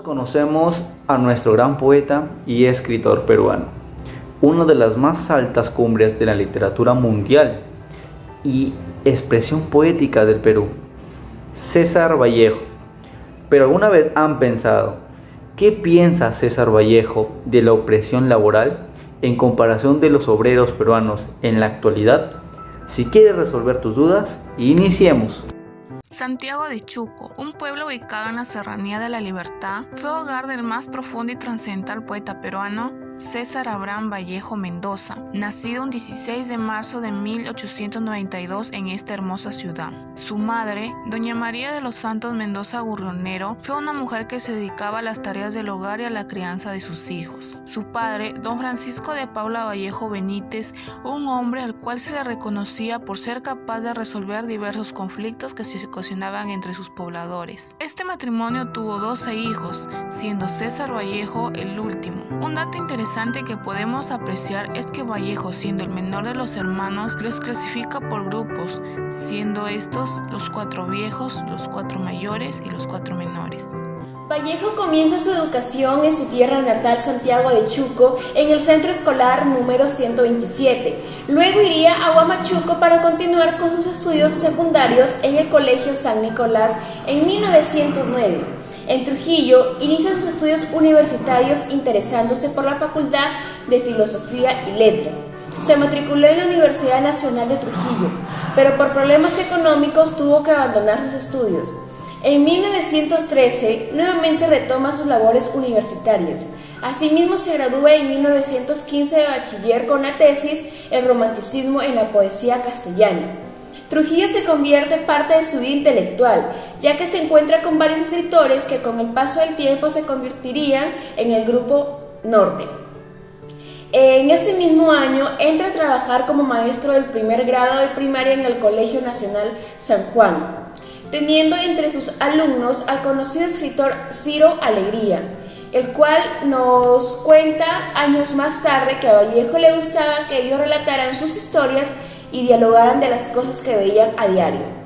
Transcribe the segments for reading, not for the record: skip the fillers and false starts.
Conocemos a nuestro gran poeta y escritor peruano, una de las más altas cumbres de la literatura mundial y expresión poética del Perú, César Vallejo. Pero ¿alguna vez han pensado qué piensa César Vallejo de la opresión laboral en comparación de los obreros peruanos en la actualidad? Si quieres resolver tus dudas, iniciemos. Santiago de Chuco, un pueblo ubicado en la Serranía de la Libertad, fue hogar del más profundo y trascendental poeta peruano César Abraham Vallejo Mendoza, nacido un 16 de marzo de 1892 en esta hermosa ciudad. Su madre, doña María de los Santos Mendoza Gurronero, fue una mujer que se dedicaba a las tareas del hogar y a la crianza de sus hijos. Su padre, don Francisco de Paula Vallejo Benítez, un hombre al cual se le reconocía por ser capaz de resolver diversos conflictos que se ocasionaban entre sus pobladores. Este matrimonio tuvo 12 hijos, siendo César Vallejo el último. Un dato interesante que podemos apreciar es que Vallejo, siendo el menor de los hermanos, los clasifica por grupos, siendo estos los 4 viejos, los 4 mayores y los 4 menores. Vallejo comienza su educación en su tierra natal, Santiago de Chuco, en el centro escolar número 127. Luego iría a Huamachuco para continuar con sus estudios secundarios en el Colegio San Nicolás en 1909. En Trujillo inicia sus estudios universitarios interesándose por la Facultad de Filosofía y Letras. Se matriculó en la Universidad Nacional de Trujillo, pero por problemas económicos tuvo que abandonar sus estudios. En 1913 nuevamente retoma sus labores universitarias. Asimismo se gradúa en 1915 de bachiller con la tesis El romanticismo en la poesía castellana. Trujillo se convierte en parte de su vida intelectual, ya que se encuentra con varios escritores que con el paso del tiempo se convertirían en el Grupo Norte. En ese mismo año entra a trabajar como maestro del primer grado de primaria en el Colegio Nacional San Juan, teniendo entre sus alumnos al conocido escritor Ciro Alegría, el cual nos cuenta años más tarde que a Vallejo le gustaba que ellos relataran sus historias y dialogaran de las cosas que veían a diario.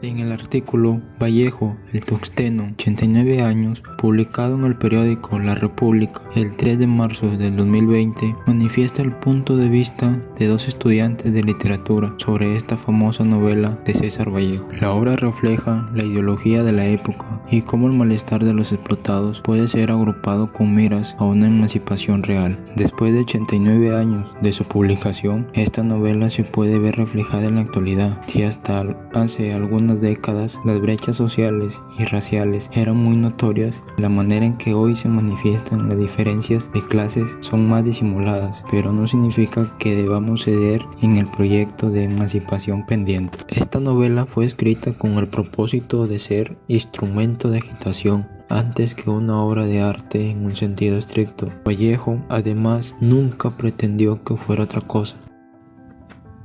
En el artículo Vallejo, el Tuxteno, 89 años, publicado en el periódico La República el 3 de marzo del 2020, manifiesta el punto de vista de 2 estudiantes de literatura sobre esta famosa novela de César Vallejo. La obra refleja la ideología de la época y cómo el malestar de los explotados puede ser agrupado con miras a una emancipación real. Después de 89 años de su publicación, esta novela se puede ver reflejada en la actualidad. Si hasta hace algunas décadas las brechas sociales y raciales eran muy notorias, la manera en que hoy se manifiestan las diferencias de clases son más disimuladas, pero no significa que debamos ceder en el proyecto de emancipación pendiente. Esta novela fue escrita con el propósito de ser instrumento de agitación antes que una obra de arte en un sentido estricto. Vallejo, además, nunca pretendió que fuera otra cosa.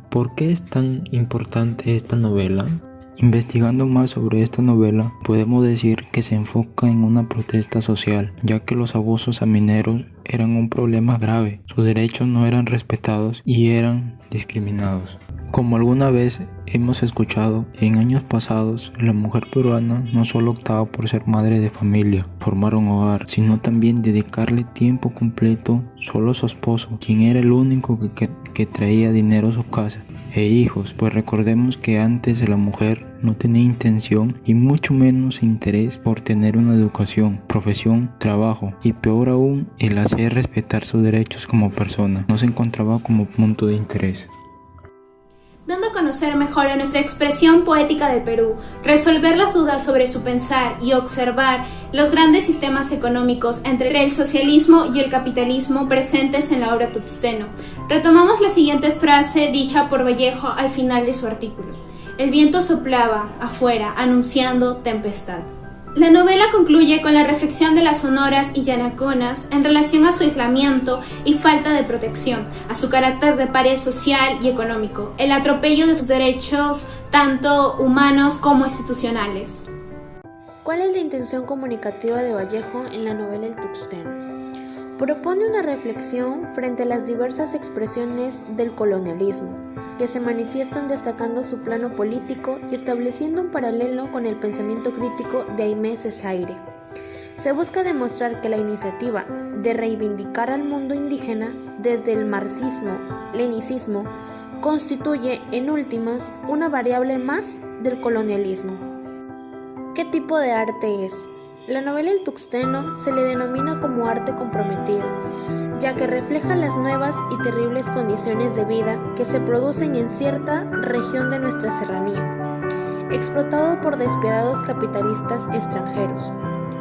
¿Por qué es tan importante esta novela? Investigando más sobre esta novela, podemos decir que se enfoca en una protesta social, ya que los abusos a mineros eran un problema grave, sus derechos no eran respetados y eran discriminados. Como alguna vez hemos escuchado, en años pasados, la mujer peruana no solo optaba por ser madre de familia, formar un hogar, sino también dedicarle tiempo completo solo a su esposo, quien era el único que traía dinero a su casa, e hijos, pues recordemos que antes la mujer no tenía intención y mucho menos interés por tener una educación, profesión, trabajo y peor aún el hacer respetar sus derechos como persona, no se encontraba como punto de interés. Dando a conocer mejor a nuestra expresión poética del Perú, resolver las dudas sobre su pensar y observar los grandes sistemas económicos entre el socialismo y el capitalismo presentes en la obra Tuxteno. Retomamos la siguiente frase dicha por Vallejo al final de su artículo. El viento soplaba afuera, anunciando tempestad. La novela concluye con la reflexión de las sonoras y yanaconas en relación a su aislamiento y falta de protección, a su carácter de pared social y económico, el atropello de sus derechos tanto humanos como institucionales. ¿Cuál es la intención comunicativa de Vallejo en la novela El Tuxteno? Propone una reflexión frente a las diversas expresiones del colonialismo, que se manifiestan destacando su plano político y estableciendo un paralelo con el pensamiento crítico de Aimé Césaire. Se busca demostrar que la iniciativa de reivindicar al mundo indígena desde el marxismo-leninismo constituye, en últimas, una variable más del colonialismo. ¿Qué tipo de arte es? La novela El Tuxteno se le denomina como arte comprometido, ya que refleja las nuevas y terribles condiciones de vida que se producen en cierta región de nuestra serranía, explotado por despiadados capitalistas extranjeros.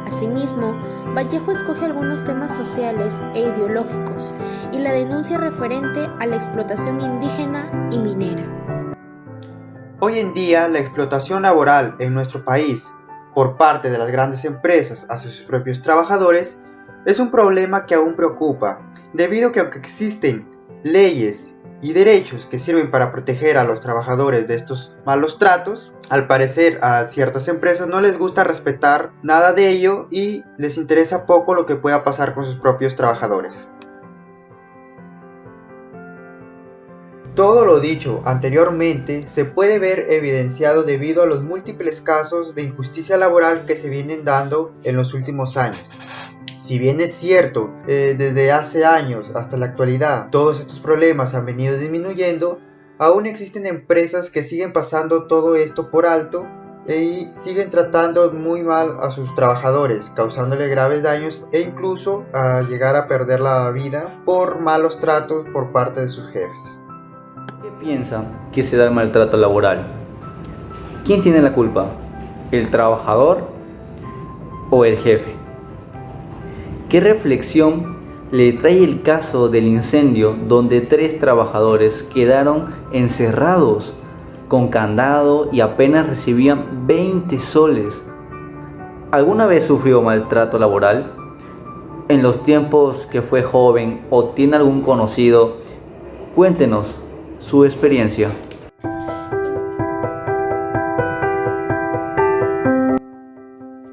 Asimismo, Vallejo escoge algunos temas sociales e ideológicos y la denuncia referente a la explotación indígena y minera. Hoy en día, la explotación laboral en nuestro país por parte de las grandes empresas hacia sus propios trabajadores es un problema que aún preocupa, debido a que aunque existen leyes y derechos que sirven para proteger a los trabajadores de estos malos tratos, al parecer a ciertas empresas no les gusta respetar nada de ello y les interesa poco lo que pueda pasar con sus propios trabajadores. Todo lo dicho anteriormente se puede ver evidenciado debido a los múltiples casos de injusticia laboral que se vienen dando en los últimos años. Si bien es cierto, desde hace años hasta la actualidad todos estos problemas han venido disminuyendo, aún existen empresas que siguen pasando todo esto por alto y siguen tratando muy mal a sus trabajadores, causándole graves daños e incluso a llegar a perder la vida por malos tratos por parte de sus jefes. ¿Qué piensa que se da el maltrato laboral? ¿Quién tiene la culpa? ¿El trabajador o el jefe? ¿Qué reflexión le trae el caso del incendio donde 3 trabajadores quedaron encerrados con candado y apenas recibían 20 soles? ¿Alguna vez sufrió maltrato laboral? En los tiempos que fue joven o tiene algún conocido, cuéntenos su experiencia.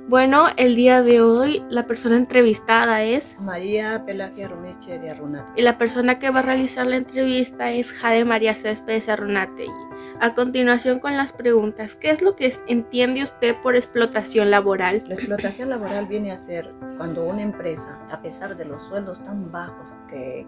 Bueno, el día de hoy la persona entrevistada es María Pelagia Romeche de Arrunate. y la persona que va a realizar la entrevista es Jade María Céspedes Arrunate. A continuación con las preguntas, ¿qué es lo que entiende usted por explotación laboral? La explotación laboral viene a ser cuando una empresa, a pesar de los sueldos tan bajos que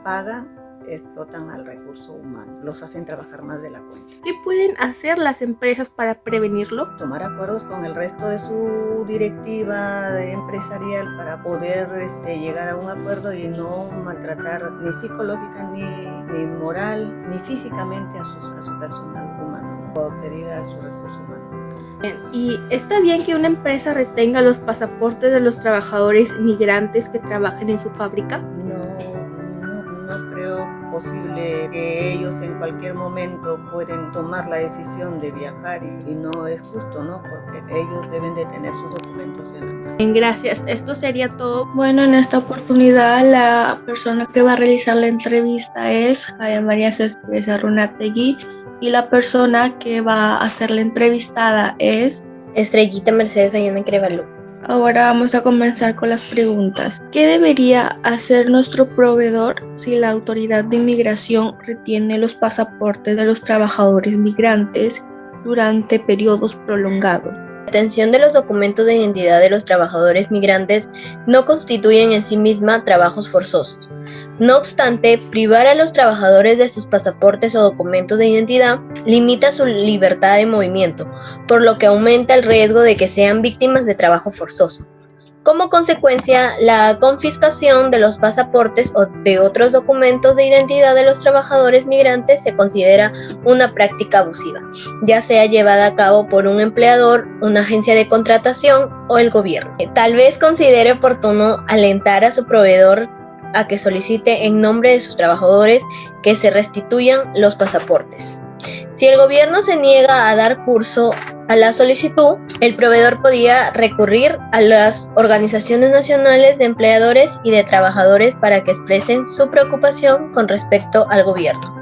paga, explotan al recurso humano, los hacen trabajar más de la cuenta. ¿Qué pueden hacer las empresas para prevenirlo? Tomar acuerdos con el resto de su directiva empresarial para poder llegar a un acuerdo y no maltratar ni psicológica, ni moral, ni físicamente a su personal humano, o pedir a su recurso humano. ¿Y está bien que una empresa retenga los pasaportes de los trabajadores migrantes que trabajen en su fábrica? No creo posible que ellos en cualquier momento pueden tomar la decisión de viajar y no es justo, ¿no? Porque ellos deben de tener sus documentos en la mano. Bien, gracias. Esto sería todo. Bueno, en esta oportunidad la persona que va a realizar la entrevista es Jade María Céspedes Arrunategui y la persona que va a hacer la entrevistada es Estrellita Mercedes Bayona Crevalú. Ahora vamos a comenzar con las preguntas. ¿Qué debería hacer nuestro proveedor si la autoridad de inmigración retiene los pasaportes de los trabajadores migrantes durante periodos prolongados? La retención de los documentos de identidad de los trabajadores migrantes no constituyen en sí misma trabajos forzosos. No obstante, privar a los trabajadores de sus pasaportes o documentos de identidad limita su libertad de movimiento, por lo que aumenta el riesgo de que sean víctimas de trabajo forzoso. Como consecuencia, la confiscación de los pasaportes o de otros documentos de identidad de los trabajadores migrantes se considera una práctica abusiva, ya sea llevada a cabo por un empleador, una agencia de contratación o el gobierno. Tal vez considere oportuno alentar a su proveedor a que solicite en nombre de sus trabajadores que se restituyan los pasaportes. Si el gobierno se niega a dar curso a la solicitud, el proveedor podía recurrir a las organizaciones nacionales de empleadores y de trabajadores para que expresen su preocupación con respecto al gobierno.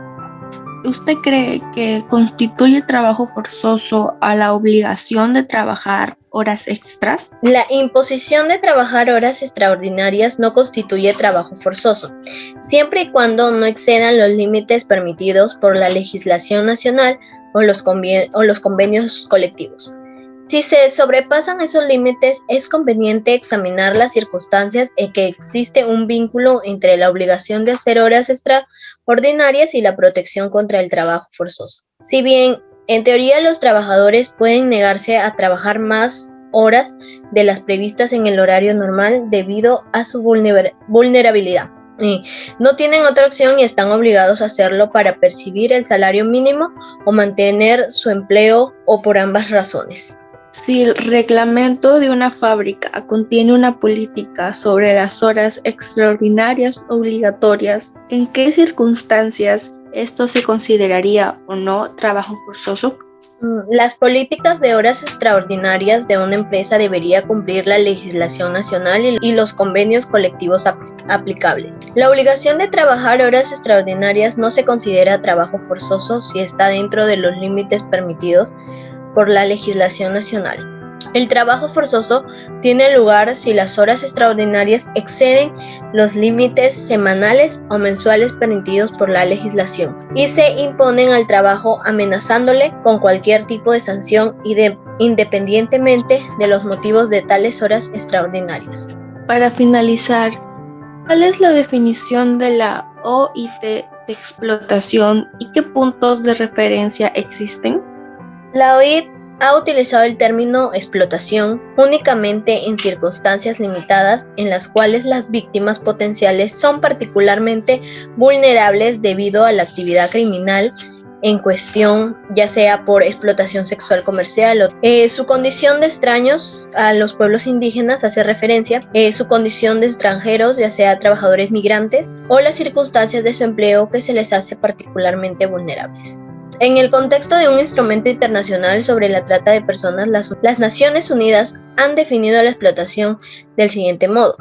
¿Usted cree que constituye trabajo forzoso a la obligación de trabajar horas extras? La imposición de trabajar horas extraordinarias no constituye trabajo forzoso, siempre y cuando no excedan los límites permitidos por la legislación nacional o los convenios colectivos. Si se sobrepasan esos límites, es conveniente examinar las circunstancias en que existe un vínculo entre la obligación de hacer horas extraordinarias y la protección contra el trabajo forzoso. Si bien, en teoría, los trabajadores pueden negarse a trabajar más horas de las previstas en el horario normal debido a su vulnerabilidad. No tienen otra opción y están obligados a hacerlo para percibir el salario mínimo o mantener su empleo o por ambas razones. Si el reglamento de una fábrica contiene una política sobre las horas extraordinarias obligatorias, ¿en qué circunstancias esto se consideraría o no trabajo forzoso? Las políticas de horas extraordinarias de una empresa debería cumplir la legislación nacional y los convenios colectivos aplicables. La obligación de trabajar horas extraordinarias no se considera trabajo forzoso si está dentro de los límites permitidos por la legislación nacional. El trabajo forzoso tiene lugar si las horas extraordinarias exceden los límites semanales o mensuales permitidos por la legislación y se imponen al trabajo amenazándole con cualquier tipo de sanción independientemente de los motivos de tales horas extraordinarias. Para finalizar, ¿cuál es la definición de la OIT de explotación y qué puntos de referencia existen? La OIT ha utilizado el término explotación únicamente en circunstancias limitadas en las cuales las víctimas potenciales son particularmente vulnerables debido a la actividad criminal en cuestión, ya sea por explotación sexual comercial o su condición de extraños a los pueblos indígenas hace referencia, su condición de extranjeros, ya sea trabajadores migrantes, o las circunstancias de su empleo que se les hace particularmente vulnerables. En el contexto de un instrumento internacional sobre la trata de personas, las Naciones Unidas han definido la explotación del siguiente modo.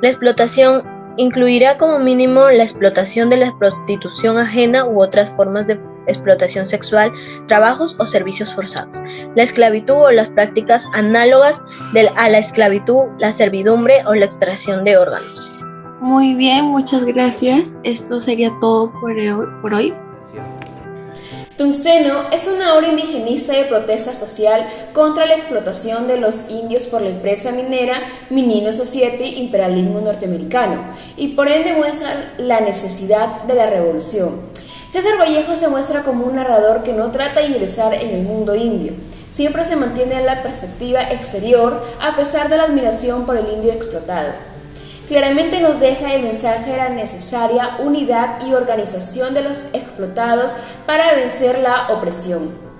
La explotación incluirá como mínimo la explotación de la prostitución ajena u otras formas de explotación sexual, trabajos o servicios forzados, la esclavitud o las prácticas análogas a la esclavitud, la servidumbre o la extracción de órganos. Muy bien, muchas gracias. Esto sería todo por hoy. Tungsteno es una obra indigenista de protesta social contra la explotación de los indios por la empresa minera Minino Society imperialismo norteamericano y por ende muestra la necesidad de la revolución. César Vallejo se muestra como un narrador que no trata de ingresar en el mundo indio, siempre se mantiene en la perspectiva exterior a pesar de la admiración por el indio explotado. Claramente nos deja el mensaje de la necesaria unidad y organización de los explotados para vencer la opresión.